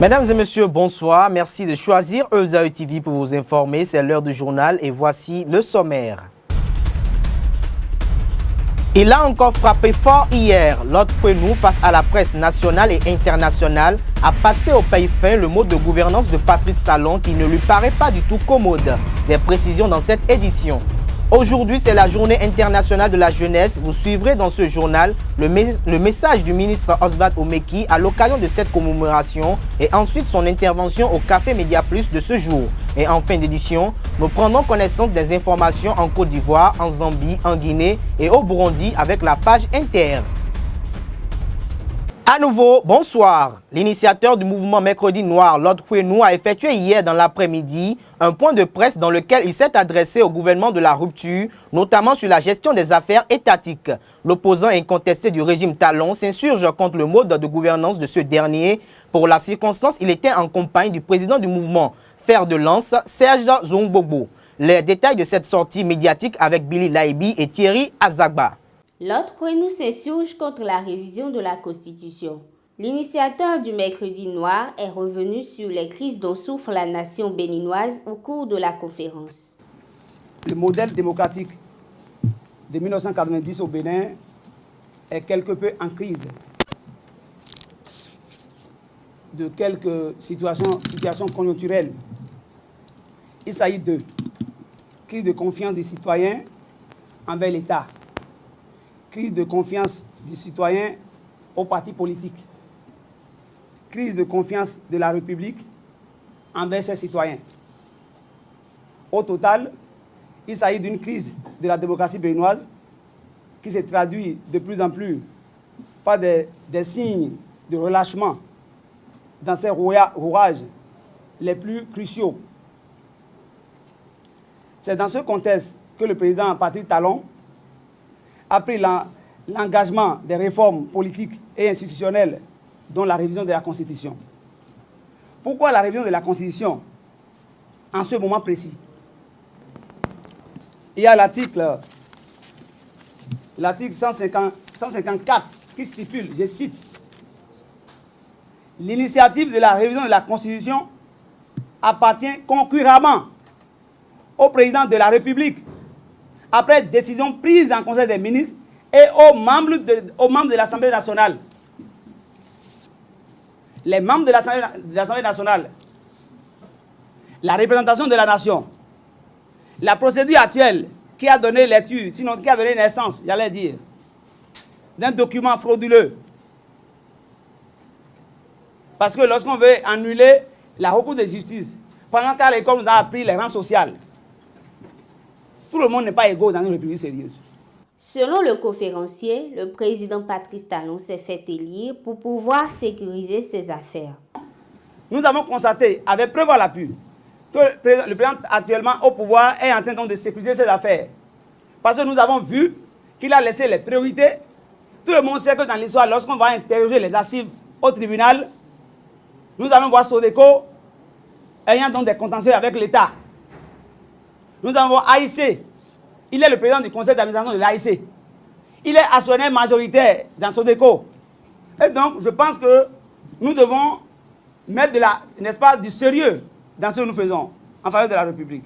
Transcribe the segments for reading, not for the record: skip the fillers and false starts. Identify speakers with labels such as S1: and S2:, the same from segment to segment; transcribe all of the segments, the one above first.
S1: Mesdames et messieurs, bonsoir. Merci de choisir Eusaïe TV pour vous informer. C'est l'heure du journal et voici le sommaire. Il a encore frappé fort hier. L'autre nous, face à la presse nationale et internationale, a passé au pays fin le mot de gouvernance de Patrice Talon qui ne lui paraît pas du tout commode. Des précisions dans cette édition. Aujourd'hui, c'est la journée internationale de la jeunesse. Vous suivrez dans ce journal le message du ministre Oswald Omeki à l'occasion de cette commémoration et ensuite son intervention au Café Média Plus de ce jour. Et en fin d'édition, nous prendrons connaissance des informations en Côte d'Ivoire, en Zambie, en Guinée et au Burundi avec la page Inter. À nouveau, bonsoir. L'initiateur du mouvement Mercredi Noir, Lord Kwenou, a effectué hier dans l'après-midi un point de presse dans lequel il s'est adressé au gouvernement de la rupture, notamment sur la gestion des affaires étatiques. L'opposant incontesté du régime Talon s'insurge contre le mode de gouvernance de ce dernier. Pour la circonstance, il était en compagnie du président du mouvement Fer de Lance, Serge Zongbogbo. Les détails de cette sortie médiatique avec Billy Laibi et Thierry Azagba.
S2: L'autre Kwenou s'insurge contre la révision de la Constitution. L'initiateur du Mercredi Noir est revenu sur les crises dont souffre la nation béninoise au cours de la conférence.
S3: Le modèle démocratique de 1990 au Bénin est quelque peu en crise de quelques situations conjoncturelles. Il s'agit de crise de confiance des citoyens envers l'État, crise de confiance des citoyens aux partis politiques, crise de confiance de la République envers ses citoyens. Au total, il s'agit d'une crise de la démocratie béninoise qui se traduit de plus en plus par des signes de relâchement dans ses rouages les plus cruciaux. C'est dans ce contexte que le président Patrice Talon a pris l'engagement des réformes politiques et institutionnelles, dont la révision de la Constitution. Pourquoi la révision de la Constitution en ce moment précis? Il y a l'article 154 qui stipule, je cite, « L'initiative de la révision de la Constitution appartient concurremment au président de la République après décision prise en Conseil des ministres et aux membres de l'Assemblée nationale. » Les membres de l'Assemblée nationale, la représentation de la nation, la procédure actuelle qui a donné lecture, sinon qui a donné naissance, j'allais dire, d'un document frauduleux. Parce que lorsqu'on veut annuler la recours de justice, pendant qu'à l'école nous a appris les rangs sociaux, tout le monde n'est pas égaux dans une république sérieuse.
S2: Selon le conférencier, le président Patrice Talon s'est fait élire pour pouvoir sécuriser ses affaires.
S3: Nous avons constaté, avec preuve à l'appui, que le président actuellement au pouvoir est en train donc de sécuriser ses affaires. Parce que nous avons vu qu'il a laissé les priorités. Tout le monde sait que dans l'histoire, lorsqu'on va interroger les assises au tribunal, nous allons voir Sodeco ayant donc des contentieux avec l'État. Nous avons AIC. Il est le président du conseil d'administration de l'AIC. Il est actionnaire majoritaire dans Sodeco. Et donc, je pense que nous devons mettre du sérieux dans ce que nous faisons en faveur de la République.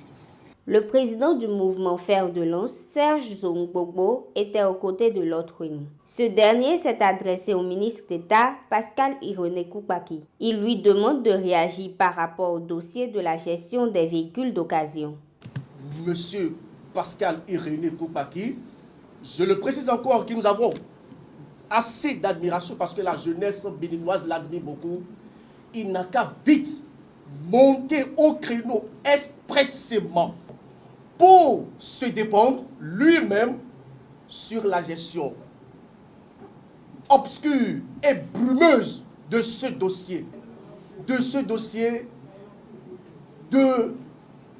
S2: Le président du mouvement Fer de Lance, Serge Zongbogbo, était aux côtés de l'autre Kwenou. Ce dernier s'est adressé au ministre d'État, Pascal Ironé Koupaki. Il lui demande de réagir par rapport au dossier de la gestion des véhicules d'occasion.
S4: Monsieur Pascal Ironé Koupaki, je le précise encore que nous avons assez d'admiration parce que la jeunesse béninoise l'admire beaucoup. Il n'a qu'à vite monter au créneau expressément pour se défendre lui-même sur la gestion obscure et brumeuse de ce dossier. De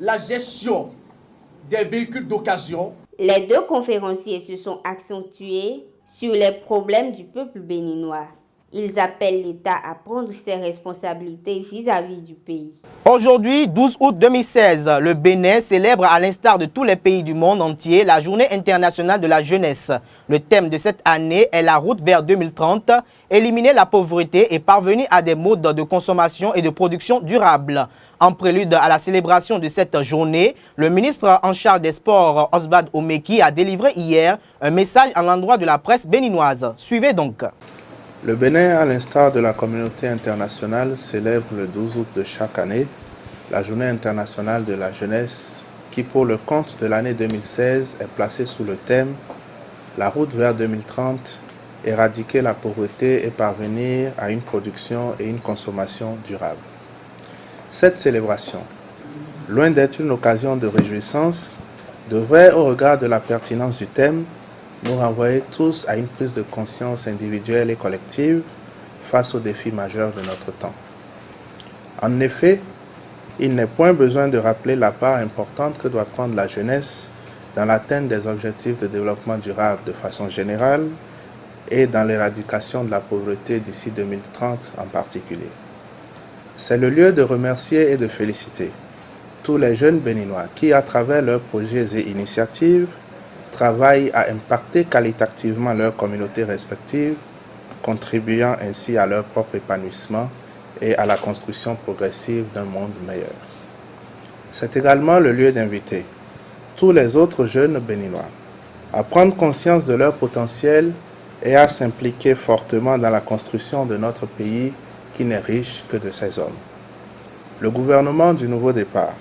S4: la gestion des véhicules d'occasion.
S2: Les deux conférenciers se sont accentués sur les problèmes du peuple béninois. Ils appellent l'État à prendre ses responsabilités vis-à-vis du pays.
S1: Aujourd'hui, 12 août 2016, le Bénin célèbre à l'instar de tous les pays du monde entier la Journée internationale de la jeunesse. Le thème de cette année est la route vers 2030, éliminer la pauvreté et parvenir à des modes de consommation et de production durables. En prélude à la célébration de cette journée, le ministre en charge des Sports, Oswald Omeki, a délivré hier un message à l'endroit de la presse béninoise. Suivez donc.
S5: Le Bénin, à l'instar de la communauté internationale, célèbre le 12 août de chaque année la Journée internationale de la jeunesse qui, pour le compte de l'année 2016, est placée sous le thème « La route vers 2030, éradiquer la pauvreté et parvenir à une production et une consommation durable ». Cette célébration, loin d'être une occasion de réjouissance, devrait, au regard de la pertinence du thème, nous renvoyer tous à une prise de conscience individuelle et collective face aux défis majeurs de notre temps. En effet, il n'est point besoin de rappeler la part importante que doit prendre la jeunesse dans l'atteinte des objectifs de développement durable de façon générale et dans l'éradication de la pauvreté d'ici 2030 en particulier. C'est le lieu de remercier et de féliciter tous les jeunes béninois qui, à travers leurs projets et initiatives, travaillent à impacter qualitativement leurs communautés respectives, contribuant ainsi à leur propre épanouissement et à la construction progressive d'un monde meilleur. C'est également le lieu d'inviter tous les autres jeunes béninois à prendre conscience de leur potentiel et à s'impliquer fortement dans la construction de notre pays qui n'est riche que de ses hommes. Le gouvernement du nouveau départ,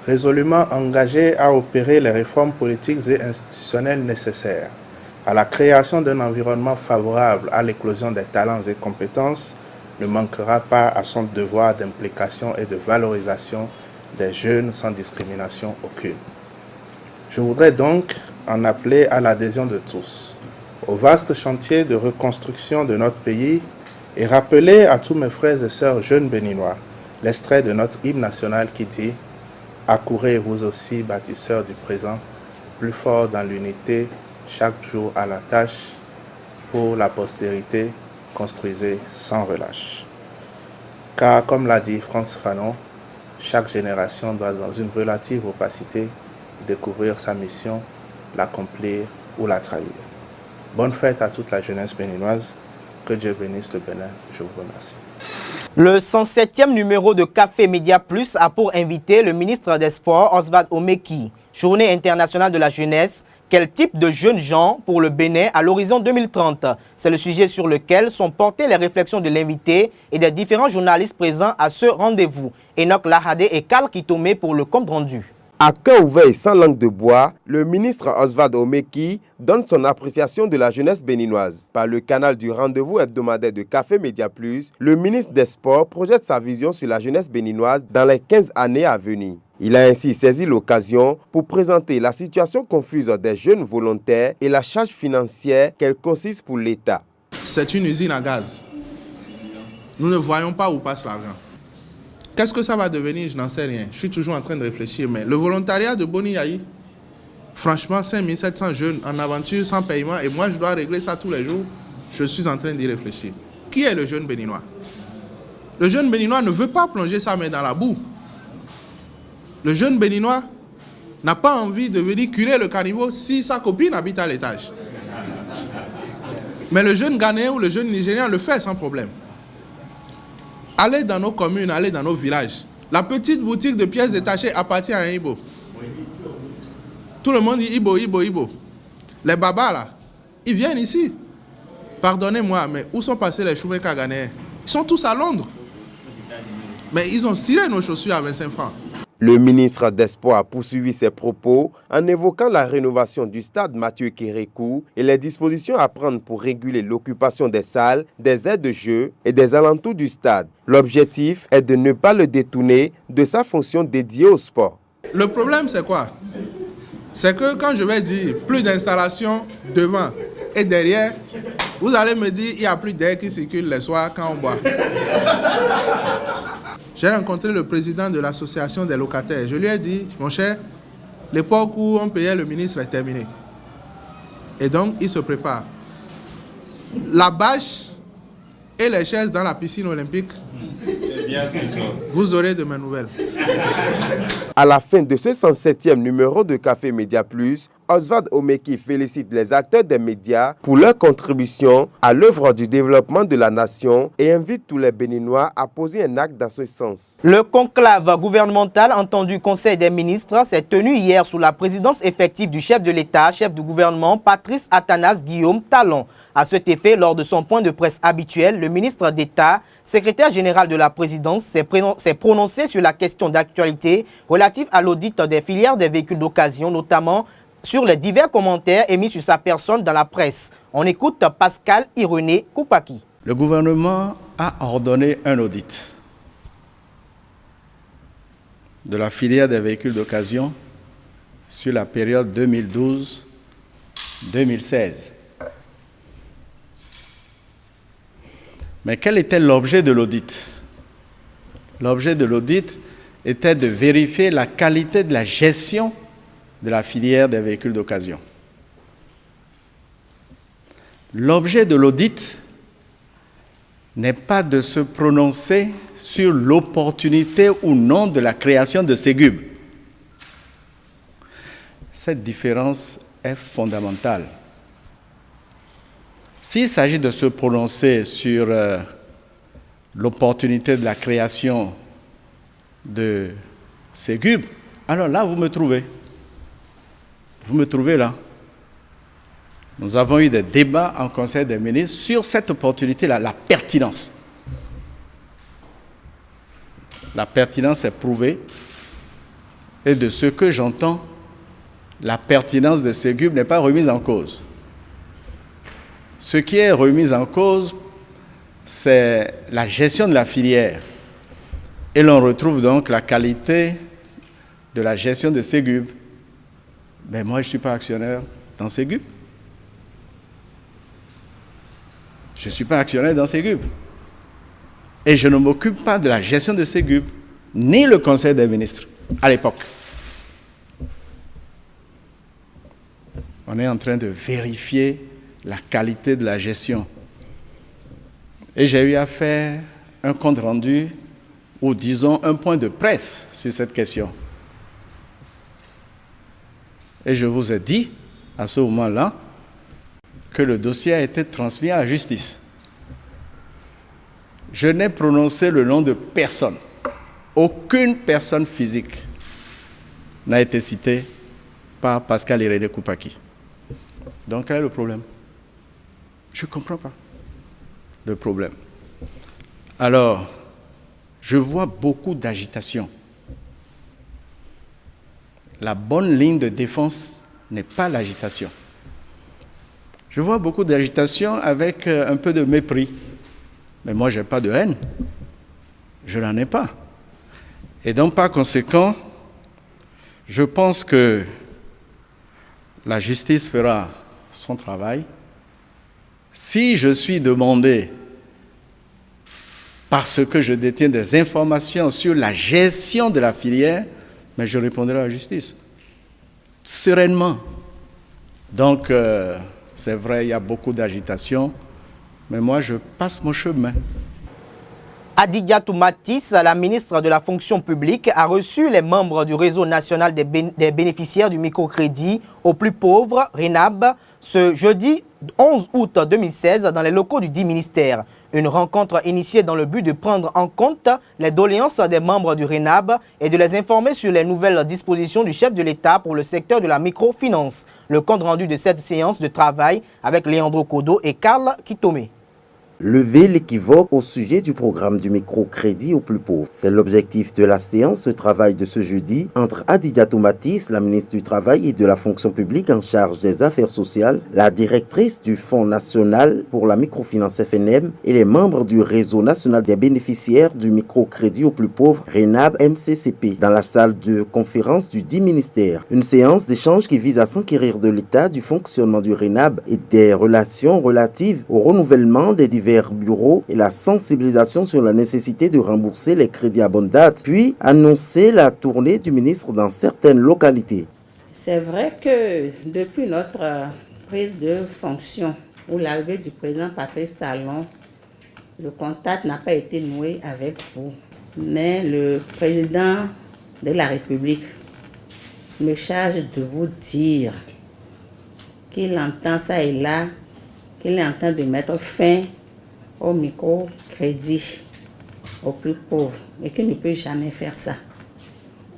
S5: résolument engagé à opérer les réformes politiques et institutionnelles nécessaires à la création d'un environnement favorable à l'éclosion des talents et compétences, ne manquera pas à son devoir d'implication et de valorisation des jeunes sans discrimination aucune. Je voudrais donc en appeler à l'adhésion de tous au vaste chantier de reconstruction de notre pays et rappeler à tous mes frères et sœurs jeunes béninois l'extrait de notre hymne national qui dit « Accourez vous aussi, bâtisseurs du présent, plus forts dans l'unité, chaque jour à la tâche, pour la postérité, construisez sans relâche. » Car, comme l'a dit Frantz Fanon, chaque génération doit, dans une relative opacité, découvrir sa mission, l'accomplir ou la trahir. Bonne fête à toute la jeunesse béninoise. Que Dieu bénisse le Bénin. Je vous remercie.
S1: Le 107e numéro de Café Média Plus a pour invité le ministre des Sports, Oswald Omeki. Journée internationale de la jeunesse. Quel type de jeunes gens pour le Bénin à l'horizon 2030? C'est le sujet sur lequel sont portées les réflexions de l'invité et des différents journalistes présents à ce rendez-vous. Enoch Lahade et Karl Kitome pour le compte rendu.
S6: À cœur ouvert et sans langue de bois, le ministre Oswald Omeki donne son appréciation de la jeunesse béninoise. Par le canal du rendez-vous hebdomadaire de Café Média Plus, le ministre des Sports projette sa vision sur la jeunesse béninoise dans les 15 années à venir. Il a ainsi saisi l'occasion pour présenter la situation confuse des jeunes volontaires et la charge financière qu'elle consiste pour l'État.
S5: C'est une usine à gaz. Nous ne voyons pas où passe l'argent. Qu'est-ce que ça va devenir? Je n'en sais rien. Je suis toujours en train de réfléchir. Mais le volontariat de Boni Yahi, franchement, 5700 jeunes en aventure sans paiement et moi je dois régler ça tous les jours. Je suis en train d'y réfléchir. Qui est le jeune béninois? Le jeune béninois ne veut pas plonger sa main dans la boue. Le jeune béninois n'a pas envie de venir curer le caniveau si sa copine habite à l'étage. Mais le jeune Ghanéen ou le jeune Nigérien le fait sans problème. Allez dans nos communes, allez dans nos villages. La petite boutique de pièces détachées appartient à un Ibo. Tout le monde dit Ibo, Ibo, Ibo. Les babas là, ils viennent ici. Pardonnez-moi, mais où sont passés les Choumeka Ghanéens? Ils sont tous à Londres. Mais ils ont tiré nos chaussures à 25 francs.
S6: Le ministre des Sports a poursuivi ses propos en évoquant la rénovation du stade Mathieu Kérékou et les dispositions à prendre pour réguler l'occupation des salles, des aires de jeu et des alentours du stade. L'objectif est de ne pas le détourner de sa fonction dédiée au sport.
S5: Le problème, c'est quoi? C'est que quand je vais dire plus d'installation devant et derrière, vous allez me dire qu'il n'y a plus d'air qui circule les soirs quand on boit. J'ai rencontré le président de l'association des locataires. Je lui ai dit, mon cher, l'époque où on payait le ministre est terminée. Et donc, il se prépare. La bâche et les chaises dans la piscine olympique, vous aurez de mes nouvelles.
S6: À la fin de ce 107e numéro de Café Média Plus, Oswald Omeki félicite les acteurs des médias pour leur contribution à l'œuvre du développement de la nation et invite tous les Béninois à poser un acte dans ce sens.
S1: Le conclave gouvernemental entendu Conseil des ministres s'est tenu hier sous la présidence effective du chef de l'État, chef du gouvernement, Patrice Athanase Guillaume Talon. À cet effet, lors de son point de presse habituel, le ministre d'État, secrétaire général de la présidence, s'est prononcé sur la question d'actualité relative à l'audit des filières des véhicules d'occasion, notamment sur les divers commentaires émis sur sa personne dans la presse. On écoute Pascal Irené Koupaki.
S7: Le gouvernement a ordonné un audit de la filière des véhicules d'occasion sur la période 2012-2016. Mais quel était l'objet de l'audit? L'objet de l'audit était de vérifier la qualité de la gestion de la filière des véhicules d'occasion. L'objet de l'audit n'est pas de se prononcer sur l'opportunité ou non de la création de Ségub. Cette différence est fondamentale. S'il s'agit de se prononcer sur l'opportunité de la création de Ségub, alors là, vous me trouvez. Vous me trouvez là. Nous avons eu des débats en Conseil des ministres sur cette opportunité-là, la pertinence. La pertinence est prouvée. Et de ce que j'entends, la pertinence de Ségub n'est pas remise en cause. Ce qui est remis en cause, c'est la gestion de la filière. Et l'on retrouve donc la qualité de la gestion de Ségub. Mais moi, je ne suis pas actionnaire dans Ségub. Je ne suis pas actionnaire dans Ségub. Et je ne m'occupe pas de la gestion de Ségub, ni le Conseil des ministres, à l'époque. On est en train de vérifier la qualité de la gestion. Et j'ai eu à faire un compte rendu, ou disons un point de presse sur cette question. Et je vous ai dit, à ce moment-là, que le dossier a été transmis à la justice. Je n'ai prononcé le nom de personne. Aucune personne physique n'a été citée par Pascal Irené Koupaki. Donc, quel est le problème? Je ne comprends pas le problème. Alors, je vois beaucoup d'agitation. La bonne ligne de défense n'est pas l'agitation. Je vois beaucoup d'agitation avec un peu de mépris. Mais moi, je n'ai pas de haine. Je n'en ai pas. Et donc, par conséquent, je pense que la justice fera son travail. Si je suis demandé, parce que je détiens des informations sur la gestion de la filière, mais je répondrai à la justice, sereinement. Donc, c'est vrai, il y a beaucoup d'agitation, mais moi, je passe mon chemin.
S1: Adidiatou Matisse, la ministre de la fonction publique, a reçu les membres du réseau national des bénéficiaires du microcrédit aux plus pauvres, RENAB, ce jeudi 11 août 2016 dans les locaux du dit ministère. Une rencontre initiée dans le but de prendre en compte les doléances des membres du RENAB et de les informer sur les nouvelles dispositions du chef de l'État pour le secteur de la microfinance. Le compte rendu de cette séance de travail avec Leandro Kodo et Karl Kitome.
S8: Lever l'équivoque au sujet du programme du microcrédit aux plus pauvres. C'est l'objectif de la séance de travail de ce jeudi entre Adidiatou Matisse, la ministre du Travail et de la fonction publique en charge des affaires sociales, la directrice du Fonds national pour la microfinance FNM et les membres du réseau national des bénéficiaires du microcrédit aux plus pauvres, RENAB MCCP, dans la salle de conférence du dit ministère. Une séance d'échange qui vise à s'enquérir de l'état du fonctionnement du RENAB et des relations relatives au renouvellement des divers bureaux et la sensibilisation sur la nécessité de rembourser les crédits à bonne date, puis annoncer la tournée du ministre dans certaines localités.
S9: C'est vrai que depuis notre prise de fonction ou l'arrivée du président Patrice Talon, le contact n'a pas été noué avec vous. Mais le président de la République me charge de vous dire qu'il entend ça et là, qu'il est en train de mettre fin au microcrédit aux plus pauvres et qu'il ne peut jamais faire ça.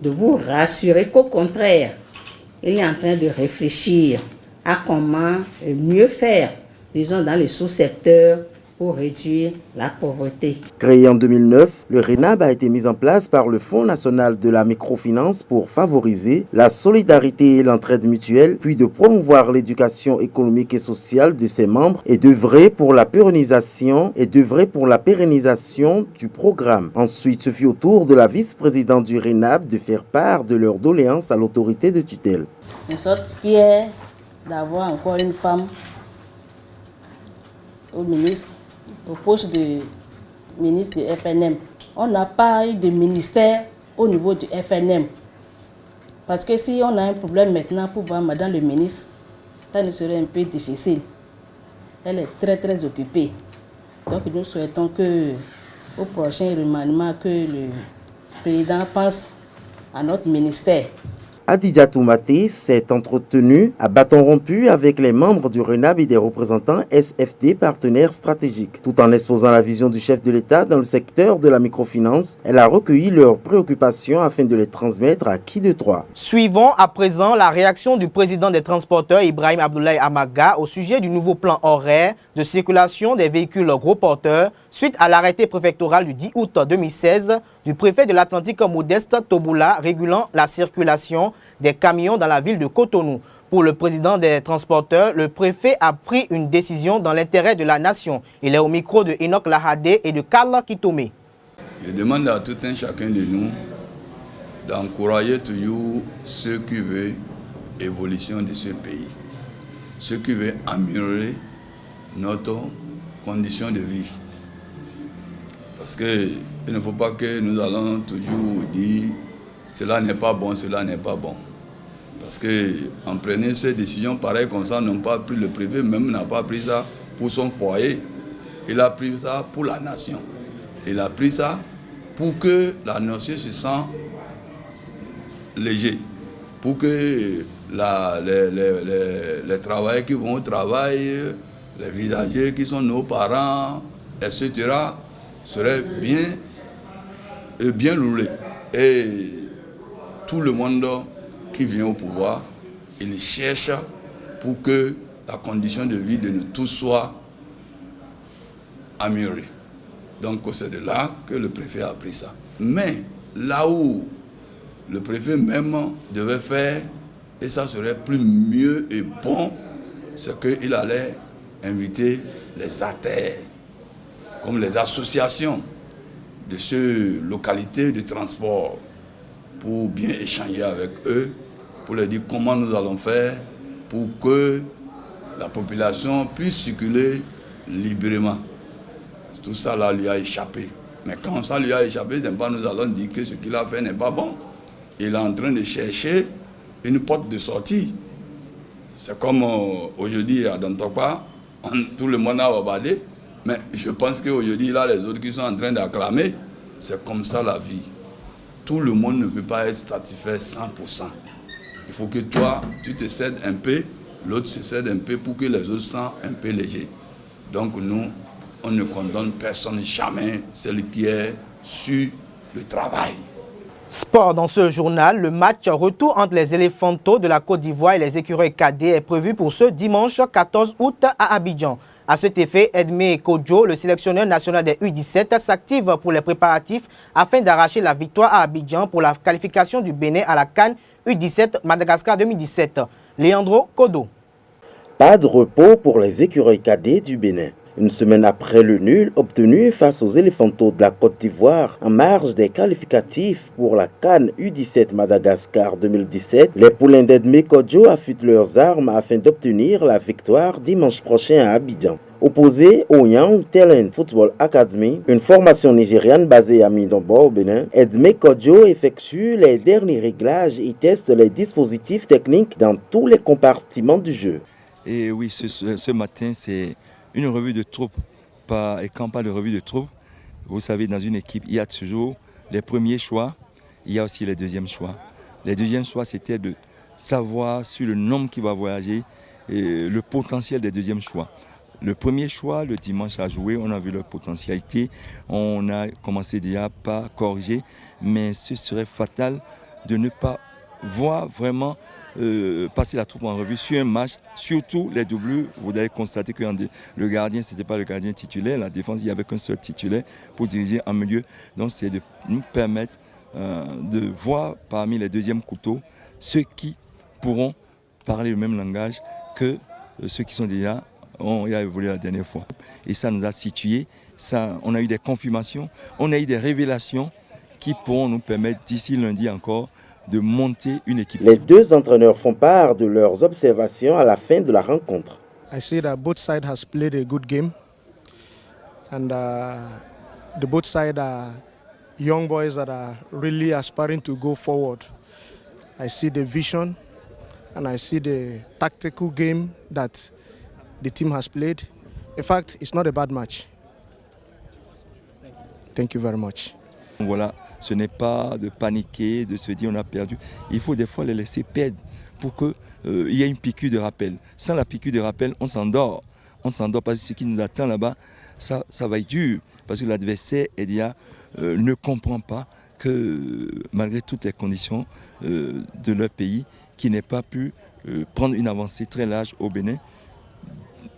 S9: De vous rassurer qu'au contraire, il est en train de réfléchir à comment mieux faire, disons, dans les sous-secteurs pour réduire la pauvreté.
S8: Créé en 2009, le RENAB a été mis en place par le Fonds national de la microfinance pour favoriser la solidarité et l'entraide mutuelle, puis de promouvoir l'éducation économique et sociale de ses membres et d'œuvrer pour la pérennisation du programme. Ensuite, ce fut au tour de la vice-présidente du RENAB de faire part de leurs doléances à l'autorité de tutelle.
S10: Nous sommes fiers d'avoir encore une femme au poste de ministre du FNM. On n'a pas eu de ministère au niveau du FNM. Parce que si on a un problème maintenant pour voir madame le ministre, ça nous serait un peu difficile. Elle est très très occupée. Donc nous souhaitons que au prochain remaniement que le président pense à notre ministère.
S8: Adidjatou Matis s'est entretenu à bâton rompu avec les membres du RENAB et des représentants SFD partenaires stratégiques. Tout en exposant la vision du chef de l'État dans le secteur de la microfinance, elle a recueilli leurs préoccupations afin de les transmettre à qui de droit.
S1: Suivons à présent la réaction du président des transporteurs Ibrahim Abdoulaye Amaga au sujet du nouveau plan horaire de circulation des véhicules gros porteurs suite à l'arrêté préfectoral du 10 août 2016 du préfet de l'Atlantique Modeste Toboula régulant la circulation des camions dans la ville de Cotonou. Pour le président des transporteurs, le préfet a pris une décision dans l'intérêt de la nation. Il est au micro de Enoch Lahade et de Karl Kitome.
S11: Je demande à tout un chacun de nous d'encourager toujours ceux qui veulent l'évolution de ce pays, ceux qui veulent améliorer notre condition de vie. Parce qu'il ne faut pas que nous allons toujours dire cela n'est pas bon, cela n'est pas bon. Parce qu'en prenant ces décisions pareilles comme ça, n'ont pas pris le privé, même n'a pas pris ça pour son foyer. Il a pris ça pour la nation. Il a pris ça pour que la nation se sente léger. Pour que les travailleurs qui vont au travail, les visagers qui sont nos parents, etc., seraient bien roulés. Et tout le monde qui vient au pouvoir, il cherche pour que la condition de vie de nous tous soit améliorée. Donc c'est de là que le préfet a pris ça. Mais là où le préfet même devait faire, et ça serait plus mieux et bon, c'est qu'il allait inviter les artères, comme les associations de ces localités de transport, pour bien échanger avec eux, pour leur dire comment nous allons faire pour que la population puisse circuler librement. Tout ça là lui a échappé. Mais quand ça lui a échappé, c'est pas nous allons dire que ce qu'il a fait n'est pas bon. Il est en train de chercher une porte de sortie. C'est comme aujourd'hui à Dantokpa, tout le monde a obadé. Mais je pense qu'aujourd'hui, là, les autres qui sont en train d'acclamer, c'est comme ça la vie. Tout le monde ne peut pas être satisfait 100%. Il faut que toi, tu te cèdes un peu, l'autre se cède un peu pour que les autres soient un peu légers. Donc nous, on ne condamne personne jamais, celle qui est sur le travail.
S1: Sport dans ce journal, le match retour entre les Éléphantos de la Côte d'Ivoire et les Écureuils cadets est prévu pour ce dimanche 14 août à Abidjan. À cet effet, Edmé Kodjo, le sélectionneur national des U17, s'active pour les préparatifs afin d'arracher la victoire à Abidjan pour la qualification du Bénin à la CAN U17 Madagascar 2017. Leandro Kodo.
S8: Pas de repos pour les Écureuils cadets du Bénin. Une semaine après le nul obtenu face aux Éléphantos de la Côte d'Ivoire en marge des qualificatifs pour la CAN U17 Madagascar 2017, les poulains d'Edmé Kodjo affûtent leurs armes afin d'obtenir la victoire dimanche prochain à Abidjan. Opposé au Young Talent Football Academy, une formation nigériane basée à Mindombo au Bénin, Edmé Kodjo effectue les derniers réglages et teste les dispositifs techniques dans tous les compartiments du jeu.
S12: Et oui, ce matin, c'est une revue de troupe et quand on parle de revue de troupe, vous savez, dans une équipe, il y a toujours les premiers choix, il y a aussi les deuxièmes choix. Les deuxièmes choix, c'était de savoir sur le nombre qui va voyager et le potentiel des deuxièmes choix. Le premier choix, le dimanche à jouer, on a vu leur potentialité, on a commencé déjà par corriger, mais ce serait fatal de ne pas voir vraiment passer la troupe en revue sur un match, surtout les doublures. Vous allez constater que le gardien, ce n'était pas le gardien titulaire, la défense, il n'y avait qu'un seul titulaire pour diriger en milieu. Donc c'est de nous permettre de voir parmi les deuxièmes couteaux ceux qui pourront parler le même langage que ceux qui sont déjà ont évolué la dernière fois. Et ça nous a situés, on a eu des confirmations, on a eu des révélations qui pourront nous permettre d'ici lundi encore de monter une équipe.
S8: Les deux entraîneurs font part de leurs observations à la fin de la rencontre.
S13: I see that both sides has played a good game, and the both sides are young boys that are really aspiring to go forward. I see the vision and I see the tactical game that the team has played. In fact, it's not a bad match. Thank you very much.
S12: Voilà, ce n'est pas de paniquer, de se dire on a perdu. Il faut des fois les laisser perdre pour qu'il y ait une piqûre de rappel. Sans la piqûre de rappel, on s'endort. On s'endort parce que ce qui nous attend là-bas, ça va être dur. Parce que l'adversaire ne comprend pas que malgré toutes les conditions de leur pays, qui n'ait pas pu prendre une avancée très large au Bénin.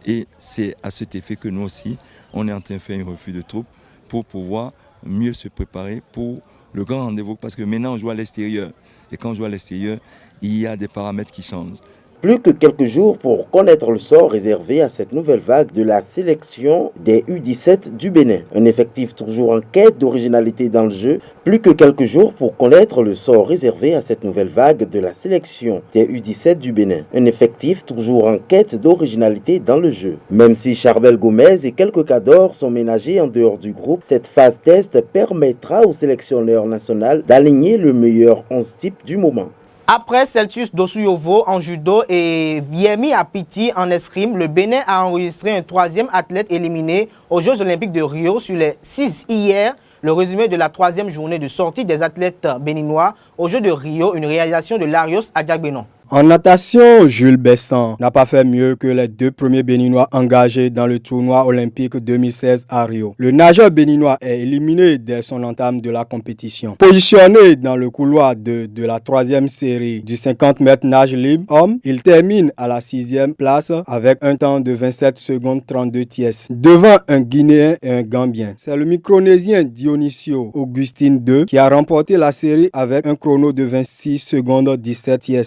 S12: Et c'est à cet effet que nous aussi, on est en train de faire un refus de troupes pour pouvoir mieux se préparer pour le grand rendez-vous. Parce que maintenant, on joue à l'extérieur. Et quand on joue à l'extérieur, il y a des paramètres qui changent.
S8: Plus que quelques jours pour connaître le sort réservé à cette nouvelle vague de la sélection des U17 du Bénin. Un effectif toujours en quête d'originalité dans le jeu. Plus que quelques jours pour connaître le sort réservé à cette nouvelle vague de la sélection des U17 du Bénin. Un effectif toujours en quête d'originalité dans le jeu. Même si Charbel Gomez et quelques cadors sont ménagés en dehors du groupe, cette phase test permettra au sélectionneur national d'aligner le meilleur 11 type du moment.
S1: Après Celtius Dosuyovo en judo et Viemi Apiti en escrime, le Bénin a enregistré un troisième athlète éliminé aux Jeux Olympiques de Rio sur les 6 hier. Le résumé de la troisième journée de sortie des athlètes béninois aux Jeux de Rio, une réalisation de Larios Adjagbenon.
S14: En natation, Jules Besson n'a pas fait mieux que les deux premiers béninois engagés dans le tournoi olympique 2016 à Rio. Le nageur béninois est éliminé dès son entame de la compétition. Positionné dans le couloir de la troisième série du 50 mètres nage libre homme, il termine à la 6e place avec un temps de 27 secondes 32 tiers, devant un Guinéen et un Gambien. C'est le Micronésien Dionisio Augustine II qui a remporté la série avec un chrono de 26 secondes 17 tiers.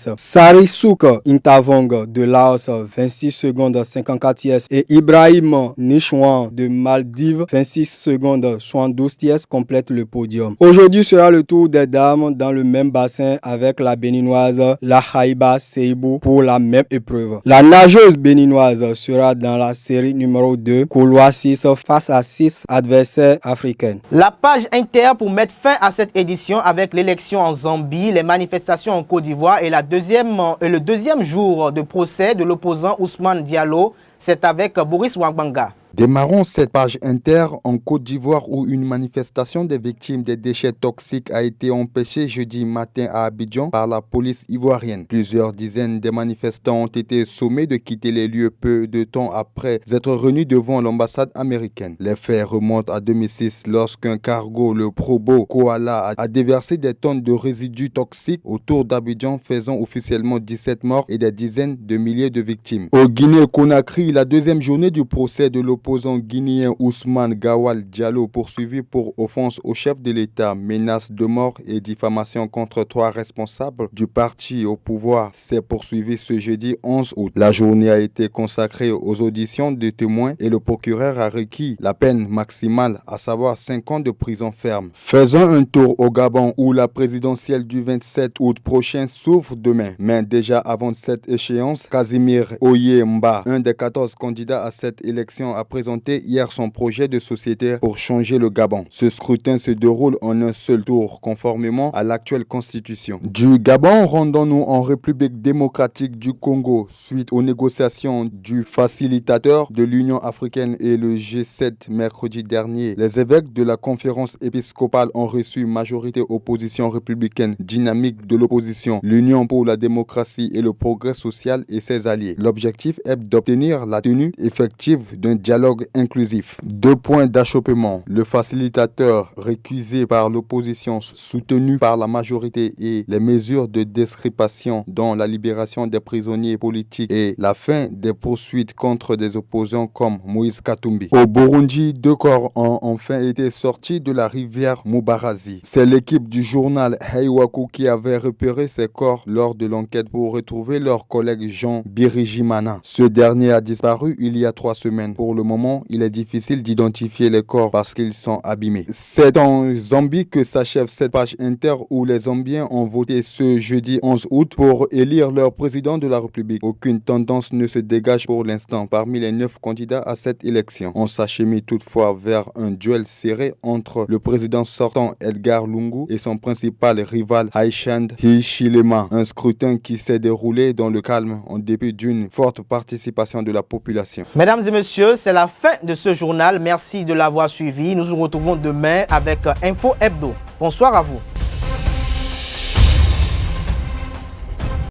S14: Sarisouk Intavong de Laos, 26 secondes 54 tiers, et Ibrahim Nichouan de Maldives, 26 secondes 72 tiers, complètent le podium. Aujourd'hui sera le tour des dames dans le même bassin avec la béninoise Lahaïba Seibou pour la même épreuve. La nageuse béninoise sera dans la série numéro 2, couloir 6, face à 6 adversaires africains.
S1: La page Inter pour mettre fin à cette édition avec l'élection en Zambie, les manifestations en Côte d'Ivoire et le deuxième jour de procès de l'opposant Ousmane Diallo, c'est avec Boris Ouagbanga.
S15: Démarrons cette page Inter en Côte d'Ivoire où une manifestation des victimes des déchets toxiques a été empêchée jeudi matin à Abidjan par la police ivoirienne. Plusieurs dizaines de manifestants ont été sommés de quitter les lieux peu de temps après être revenus devant l'ambassade américaine. Les faits remontent à 2006 lorsqu'un cargo, le Probo Koala, a déversé des tonnes de résidus toxiques autour d'Abidjan, faisant officiellement 17 morts et des dizaines de milliers de victimes. Au Guinée-Conakry, la deuxième journée du procès de l'opposant guinéen Ousmane Gawal Diallo, poursuivi pour offense au chef de l'État, menace de mort et diffamation contre 3 responsables du parti au pouvoir, s'est poursuivi ce jeudi 11 août. La journée a été consacrée aux auditions de témoins et le procureur a requis la peine maximale, à savoir 5 ans de prison ferme. Faisons un tour au Gabon où la présidentielle du 27 août prochain s'ouvre demain. Mais déjà avant cette échéance, Casimir Oyemba, un des 14 14 candidats à cette élection a présenté hier son projet de société pour changer le Gabon. Ce scrutin se déroule en un seul tour, conformément à l'actuelle constitution. Du Gabon, rendons-nous en République démocratique du Congo, suite aux négociations du facilitateur de l'Union africaine et le G7 mercredi dernier. Les évêques de la conférence épiscopale ont reçu majorité opposition républicaine dynamique de l'opposition, l'Union pour la démocratie et le progrès social et ses alliés. L'objectif est d'obtenir la tenue effective d'un dialogue inclusif. 2 points d'achoppement. Le facilitateur récusé par l'opposition soutenu par la majorité et les mesures de description dont la libération des prisonniers politiques et la fin des poursuites contre des opposants comme Moïse Katumbi. Au Burundi, 2 corps ont enfin été sortis de la rivière Mubarazi. C'est l'équipe du journal Heiwaku qui avait repéré ces corps lors de l'enquête pour retrouver leur collègue Jean Birijimana. Ce dernier a disparu il y a 3 semaines. Pour le moment, il est difficile d'identifier les corps parce qu'ils sont abîmés. C'est en Zambie que s'achève cette page inter où les Zambiens ont voté ce jeudi 11 août pour élire leur président de la République. Aucune tendance ne se dégage pour l'instant parmi les 9 candidats à cette élection. On s'achemine toutefois vers un duel serré entre le président sortant Edgar Lungu et son principal rival Haïchand Hichilema. Un scrutin qui s'est déroulé dans le calme en dépit d'une forte participation de la population.
S1: Mesdames et messieurs, c'est la fin de ce journal. Merci de l'avoir suivi. Nous nous retrouvons demain avec Info Hebdo. Bonsoir à vous.